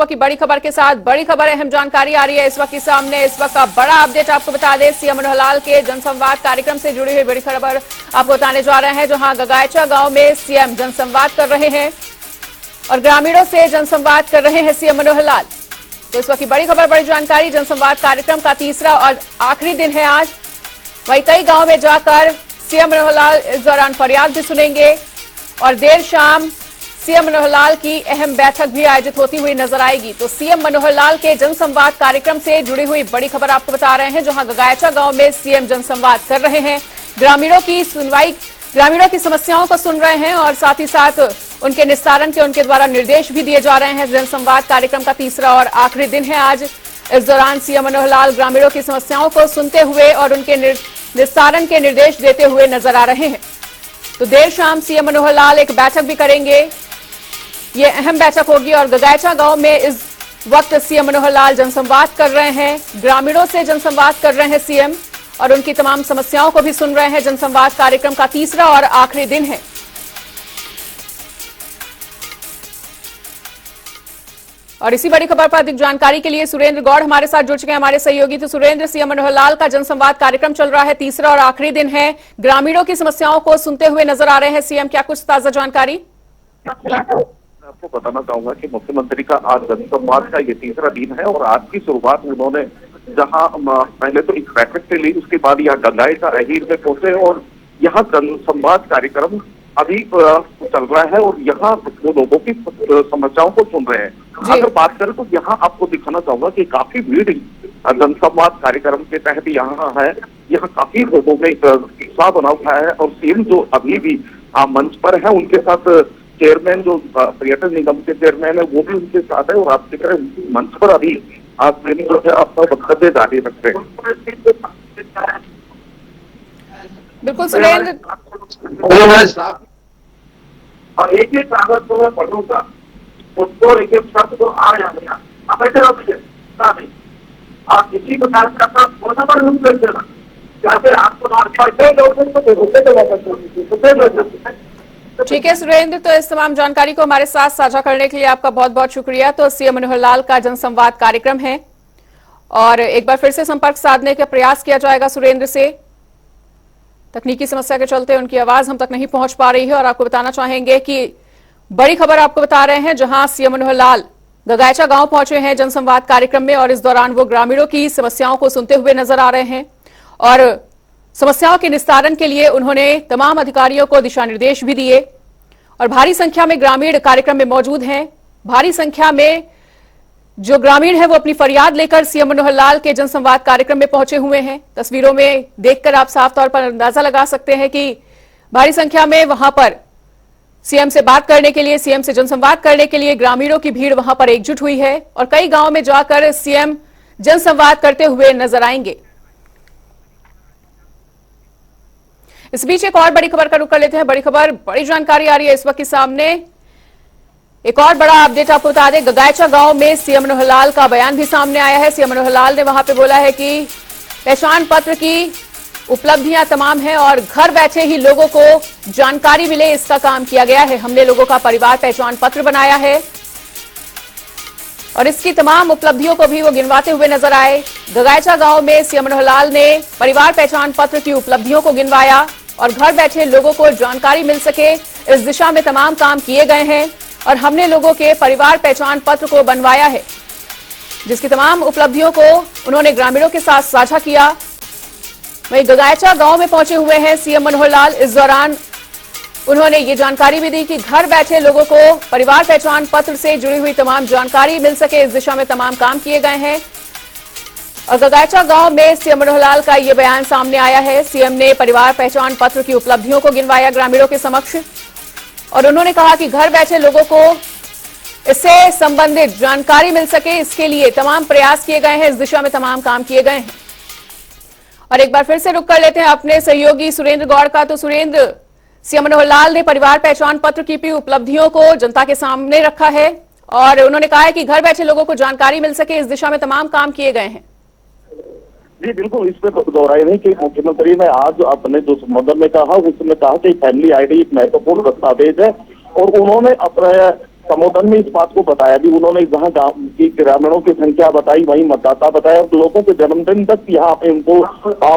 की बड़ी खबर के साथ बड़ी खबर अहम जानकारी आ रही है इस वक्त के सामने। इस वक्त का बड़ा अपडेट आपको बता दें, सीएम मनोहर लाल के जनसंवाद कार्यक्रम से जुड़ी हुई बड़ी खबर आपको बताने जा रहे हैं, जहां गगायचा गांव में सीएम जनसंवाद कर रहे हैं और ग्रामीणों से जनसंवाद कर रहे हैं सीएम मनोहर लाल। तो इस वक्त की बड़ी खबर, बड़ी जानकारी, जनसंवाद कार्यक्रम का तीसरा और आखिरी दिन है आज। वहीं कई गांव में जाकर सीएम मनोहर लाल इस दौरान फरियाद भी सुनेंगे और देर शाम सीएम मनोहर लाल की अहम बैठक भी आयोजित होती हुई नजर आएगी। तो सीएम मनोहर लाल के जनसंवाद कार्यक्रम से जुड़ी हुई बड़ी खबर आपको बता रहे हैं, जहां गगायचा गांव में सीएम जनसंवाद कर रहे हैं, ग्रामीणों की सुनवाई, ग्रामीणों की समस्याओं को सुन रहे हैं और साथ ही साथ उनके निस्तारण के उनके द्वारा निर्देश भी दिए जा रहे हैं। जनसंवाद कार्यक्रम का तीसरा और आखिरी दिन है आज। इस दौरान सीएम मनोहर लाल ग्रामीणों की समस्याओं को सुनते हुए और उनके निस्तारण के निर्देश देते हुए नजर आ रहे हैं। तो देर शाम सीएम मनोहर लाल एक बैठक भी करेंगे, ये अहम बैठक होगी और गगायचा गांव में इस वक्त सीएम मनोहर लाल जनसंवाद कर रहे हैं, ग्रामीणों से जनसंवाद कर रहे हैं सीएम और उनकी तमाम समस्याओं को भी सुन रहे हैं। जनसंवाद कार्यक्रम का तीसरा और आखिरी दिन है। और इसी बड़ी खबर पर अधिक जानकारी के लिए सुरेंद्र गौड़ हमारे साथ जुड़ चुके हैं, हमारे सहयोगी। तो सुरेंद्र, सीएम मनोहर लाल का जनसंवाद कार्यक्रम चल रहा है, तीसरा और आखिरी दिन है, ग्रामीणों की समस्याओं को सुनते हुए नजर आ रहे हैं सीएम, क्या कुछ ताजा जानकारी? आपको बताना चाहूंगा कि मुख्यमंत्री का आज जनसंवाद का ये तीसरा दिन है और आज की शुरुआत उन्होंने जहां पहले तो एक बैठक से ली, उसके बाद यहाँ गगायचा अहीर में पहुंचे और यहाँ जनसंवाद कार्यक्रम अभी चल रहा है और यहाँ वो लोगों की समस्याओं को सुन रहे हैं। अगर बात करें तो यहाँ आपको दिखाना चाहूंगा कि काफी भीड़ जनसंवाद कार्यक्रम के तहत यहाँ है। यहाँ काफी लोगों ने उत्साह बना उठाया है और सीएम जो अभी भी मंच पर है, उनके साथ चेयरमैन जो पर्यटन निगम के चेयरमैन है वो भी उनके साथ है और आप देख रहे हैं मंच पर अभी आप जो है अपना वक्तव्य जारी रखते हैं। बिल्कुल सुरेंद्र, और एक एक कागज को मैं पढ़ूंगा, उसको एक एक शब्द को आ जाएगा, आप ऐसे रखिए आप किसी प्रकार का फोन नंबर यूज कर देना, या फिर आपको ठीक है सुरेंद्र, तो इस तमाम जानकारी को हमारे साथ साझा करने के लिए आपका बहुत बहुत शुक्रिया। तो सीएम मनोहर लाल का जनसंवाद कार्यक्रम है और एक बार फिर से संपर्क साधने का प्रयास किया जाएगा सुरेंद्र से। तकनीकी समस्या के चलते उनकी आवाज हम तक नहीं पहुंच पा रही है और आपको बताना चाहेंगे कि बड़ी खबर आपको बता रहे हैं, जहां सीएम मनोहर लाल गगायचा गांव पहुंचे हैं जनसंवाद कार्यक्रम में और इस दौरान वो ग्रामीणों की समस्याओं को सुनते हुए नजर आ रहे हैं और समस्याओं के निस्तारण के लिए उन्होंने तमाम अधिकारियों को दिशा निर्देश भी दिए और भारी संख्या में ग्रामीण कार्यक्रम में मौजूद हैं। भारी संख्या में जो ग्रामीण है वो अपनी फरियाद लेकर सीएम मनोहर लाल के जनसंवाद कार्यक्रम में पहुंचे हुए हैं। तस्वीरों में देखकर आप साफ तौर पर अंदाजा लगा सकते हैं कि भारी संख्या में वहां पर सीएम से बात करने के लिए, सीएम से जनसंवाद करने के लिए ग्रामीणों की भीड़ वहां पर एकजुट हुई है और कई गांव में जाकर सीएम जनसंवाद करते हुए नजर आएंगे। इस बीच एक और बड़ी खबर का रुख कर लेते हैं। बड़ी खबर, बड़ी जानकारी आ रही है इस वक्त के सामने। एक और बड़ा अपडेट आपको बता दें, गगायचा गांव में सीएम मनोहर लाल का बयान भी सामने आया है। सीएम मनोहर लाल ने वहां पे बोला है कि पहचान पत्र की उपलब्धियां तमाम हैं और घर बैठे ही लोगों को जानकारी मिले, इसका काम किया गया है। हमने लोगों का परिवार पहचान पत्र बनाया है और इसकी तमाम उपलब्धियों को भी वो गिनवाते हुए नजर आए। गगायचा गांव में सीएम मनोहर लाल ने परिवार पहचान पत्र की उपलब्धियों को गिनवाया और घर बैठे लोगों को जानकारी मिल सके, इस दिशा में तमाम काम किए गए हैं और हमने लोगों के परिवार पहचान पत्र को बनवाया है, जिसकी तमाम उपलब्धियों को उन्होंने ग्रामीणों के साथ साझा किया। वहीं गगायचा गांव में पहुंचे हुए हैं सीएम मनोहर लाल। इस दौरान उन्होंने ये जानकारी भी दी कि घर बैठे लोगों को परिवार पहचान पत्र से जुड़ी हुई तमाम जानकारी मिल सके, इस दिशा में तमाम काम किए गए हैं। और गगायचा गांव में सीएम मनोहर लाल का ये बयान सामने आया है। सीएम ने परिवार पहचान पत्र की उपलब्धियों को गिनवाया ग्रामीणों के समक्ष और उन्होंने कहा कि घर बैठे लोगों को इससे संबंधित जानकारी मिल सके, इसके लिए तमाम प्रयास किए गए हैं, इस दिशा में तमाम काम किए गए हैं। और एक बार फिर से रुक कर लेते हैं अपने सहयोगी सुरेंद्र गौड़ का। तो सुरेंद्र, सीएम मनोहर लाल ने परिवार पहचान पत्र की भी उपलब्धियों को जनता के सामने रखा है और उन्होंने कहा है कि घर बैठे लोगों को जानकारी मिल सके, इस दिशा में तमाम काम किए गए हैं। जी बिल्कुल, इसमें दोहराए नहीं कि मुख्यमंत्री ने आज अपने जो संबोधन में कहा, उसमें कहा कि फैमिली आईडी एक महत्वपूर्ण दस्तावेज है और उन्होंने अपने संबोधन में इस बात को बताया भी उन्होंने, जहाँ गाँव की ग्रामीणों की संख्या बताई, वहीं मतदाता बताया और लोगों के जन्मदिन तक यहाँ पे उनको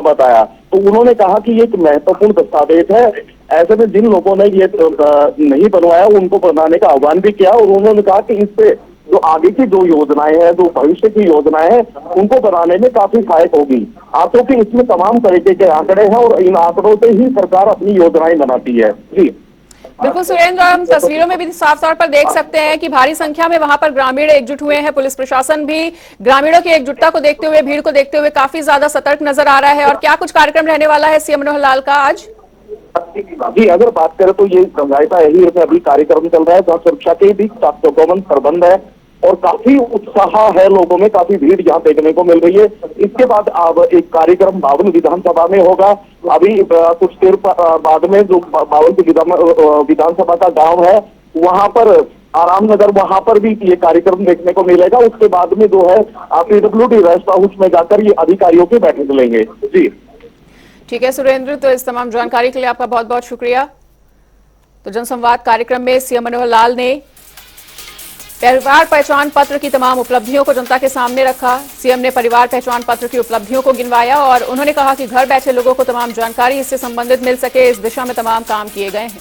बताया। तो उन्होंने कहा कि ये एक महत्वपूर्ण दस्तावेज है, ऐसे में जिन लोगों ने ये नहीं बनवाया उनको बनाने का आह्वान भी किया। और उन्होंने कहा कि इससे जो आगे की जो योजनाएं हैं, जो भविष्य की योजनाएं हैं, उनको बनाने में काफी सहायक होगी। आप क्योंकि इसमें तमाम तरीके के आंकड़े हैं और इन आंकड़ों से ही सरकार अपनी योजनाएं बनाती है। जी बिल्कुल सुरेंद्र, हम तस्वीरों में भी साफ तौर पर देख सकते हैं कि भारी संख्या में वहां पर ग्रामीण एकजुट हुए हैं। पुलिस प्रशासन भी ग्रामीणों की एकजुटता को देखते हुए, भीड़ को देखते हुए काफी ज्यादा सतर्क नजर आ रहा है। और क्या कुछ कार्यक्रम रहने वाला है सीएम मनोहर लाल का आज? जी, अगर बात करें तो ये गंगायता यही है, अभी कार्यक्रम चल रहा है जहाँ सुरक्षा के भी चौकस प्रबंध है और काफी उत्साह है लोगों में, काफी भीड़ यहाँ देखने को मिल रही है। इसके बाद अब एक कार्यक्रम बावन विधानसभा में होगा। अभी कुछ देर बाद में जो बावन की विधानसभा का गांव है, वहां पर आराम नगर, वहां पर भी ये कार्यक्रम देखने को मिलेगा। उसके बाद में जो है PWD रेस्ट हाउस में जाकर ये अधिकारियों की बैठक लेंगे। जी ठीक है सुरेंद्र, तो इस तमाम जानकारी के लिए आपका बहुत बहुत शुक्रिया। तो जनसंवाद कार्यक्रम में सीएम मनोहर लाल ने परिवार पहचान पत्र की तमाम उपलब्धियों को जनता के सामने रखा। सीएम ने परिवार पहचान पत्र की उपलब्धियों को गिनवाया और उन्होंने कहा कि घर बैठे लोगों को तमाम जानकारी इससे संबंधित मिल सके, इस दिशा में तमाम काम किए गए हैं।